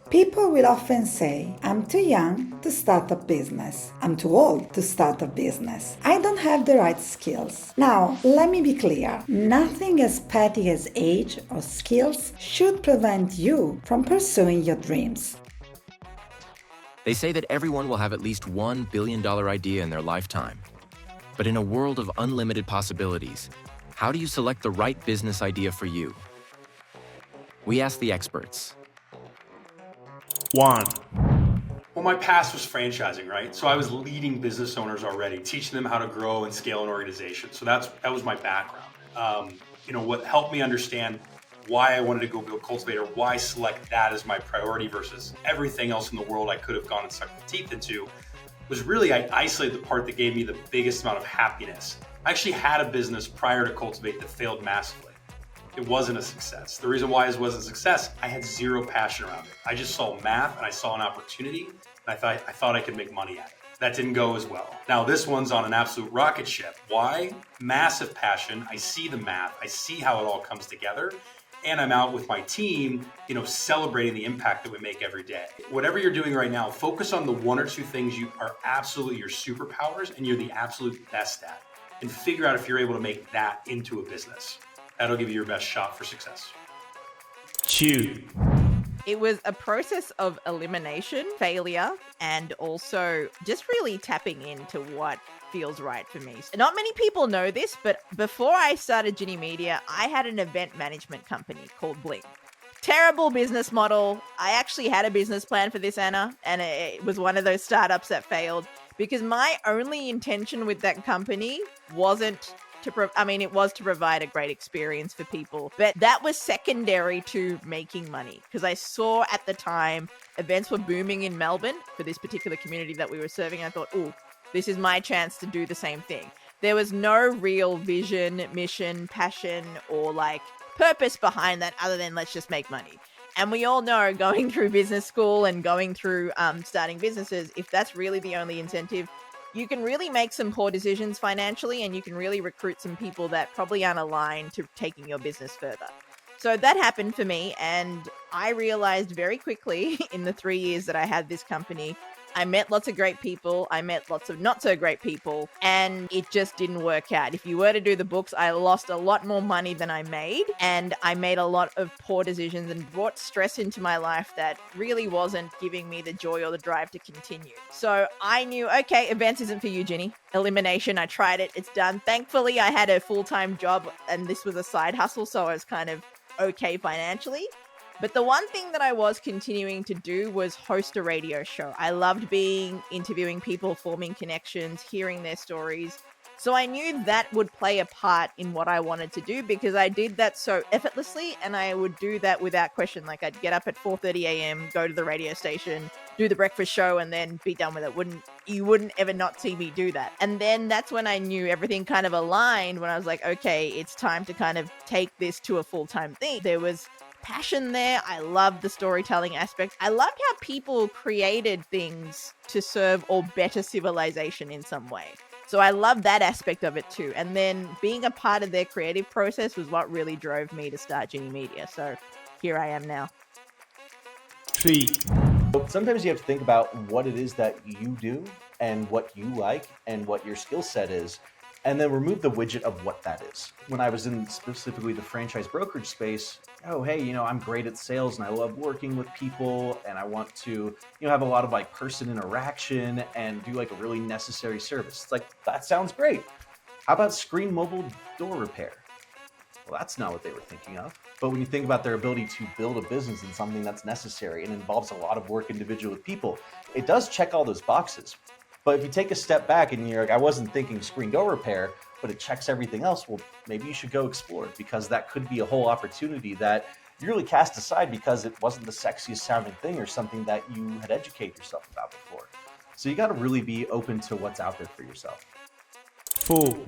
People will often say, I'm too young to start a business. I'm too old to start a business. I don't have the right skills. Now, let me be clear. Nothing as petty as age or skills should prevent you from pursuing your dreams. They say that everyone will have at least $1 billion idea in their lifetime. But in a world of unlimited possibilities, how do you select the right business idea for you? We asked the experts. Juan. Well, my past was franchising, right? So I was leading business owners already, teaching them how to grow and scale an organization. So that was my background. What helped me understand why I wanted to go build Cultivate, or why select that as my priority versus everything else in the world I could have gone and sucked my teeth into, was really I isolated the part that gave me the biggest amount of happiness. I actually had a business prior to Cultivate that failed massively. It wasn't a success. The reason why it wasn't a success, I had zero passion around it. I just saw math and I saw an opportunity, and I thought I could make money at it. That didn't go as well. Now this one's on an absolute rocket ship. Why? Massive passion. I see the math. I see how it all comes together. And I'm out with my team, celebrating the impact that we make every day. Whatever you're doing right now, focus on the one or two things you are absolutely your superpowers and you're the absolute best at. And figure out if you're able to make that into a business. That'll give you your best shot for success. Chew. It was a process of elimination, failure, and also just really tapping into what feels right for me. Not many people know this, but before I started Ginni Media, I had an event management company called Bling. Terrible business model. I actually had a business plan for this, Anna, and it was one of those startups that failed because my only intention with that company wasn't it was to provide a great experience for people, but that was secondary to making money because I saw at the time events were booming in Melbourne for this particular community that we were serving. I thought, this is my chance to do the same thing. There was no real vision, mission, passion, or purpose behind that other than let's just make money. And we all know going through business school and going through starting businesses, if that's really the only incentive, you can really make some poor decisions financially and you can really recruit some people that probably aren't aligned to taking your business further. So that happened for me, and I realized very quickly in the 3 years that I had this company, I met lots of great people. I met lots of not so great people, and it just didn't work out. If you were to do the books, I lost a lot more money than I made, and I made a lot of poor decisions and brought stress into my life that really wasn't giving me the joy or the drive to continue. So I knew, okay, events isn't for you, Ginni. Elimination, I tried it. It's done. Thankfully, I had a full-time job, and this was a side hustle, so I was kind of okay financially. But the one thing that I was continuing to do was host a radio show. I loved interviewing people, forming connections, hearing their stories. So I knew that would play a part in what I wanted to do because I did that so effortlessly and I would do that without question. I'd get up at 4:30 a.m., go to the radio station, do the breakfast show, and then be done with it. You wouldn't ever not see me do that. And then that's when I knew everything kind of aligned when I was like, okay, it's time to kind of take this to a full-time thing. There was passion there. I loved the storytelling aspect. I loved how people created things to serve or better civilization in some way. So I love that aspect of it too. And then being a part of their creative process was what really drove me to start Ginni Media. So here I am now. Tree. Sometimes you have to think about what it is that you do and what you like and what your skill set is, and then remove the widget of what that is. When I was in specifically the franchise brokerage space, I'm great at sales and I love working with people and I want to, have a lot of person interaction and do a really necessary service. It's that sounds great. How about screen mobile door repair? Well, that's not what they were thinking of. But when you think about their ability to build a business in something that's necessary and involves a lot of work individually with people, it does check all those boxes. But if you take a step back and you're I wasn't thinking screen door repair, but it checks everything else, well, maybe you should go explore it because that could be a whole opportunity that you really cast aside because it wasn't the sexiest sounding thing or something that you had educated yourself about before. So you got to really be open to what's out there for yourself. Full.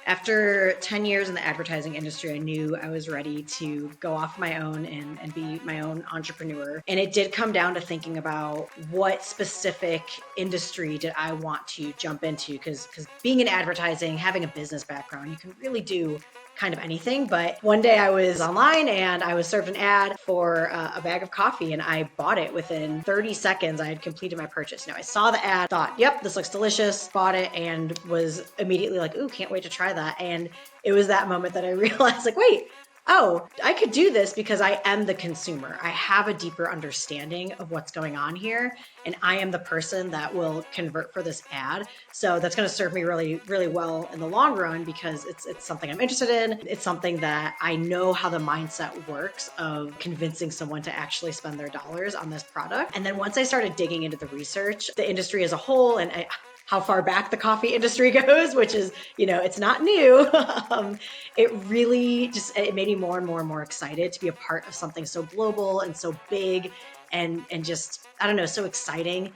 After 10 years in the advertising industry, I knew I was ready to go off my own and be my own entrepreneur. And it did come down to thinking about what specific industry did I want to jump into? Because being in advertising, having a business background, you can really do kind of anything. But one day I was online and I was served an ad for a bag of coffee, and I bought it within 30 seconds. I had completed my purchase. Now I saw the ad, thought, yep, this looks delicious, bought it, and was immediately like, ooh, can't wait to try that. And it was that moment that I realized, like, wait, oh, I could do this because I am the consumer. I have a deeper understanding of what's going on here, and I am the person that will convert for this ad. So that's going to serve me really, really well in the long run because it's something I'm interested in. It's something that I know how the mindset works of convincing someone to actually spend their dollars on this product. And then once I started digging into the research, the industry as a whole, and how far back the coffee industry goes, which is, it's not new. It really it made me more and more and more excited to be a part of something so global and so big and just, I don't know, so exciting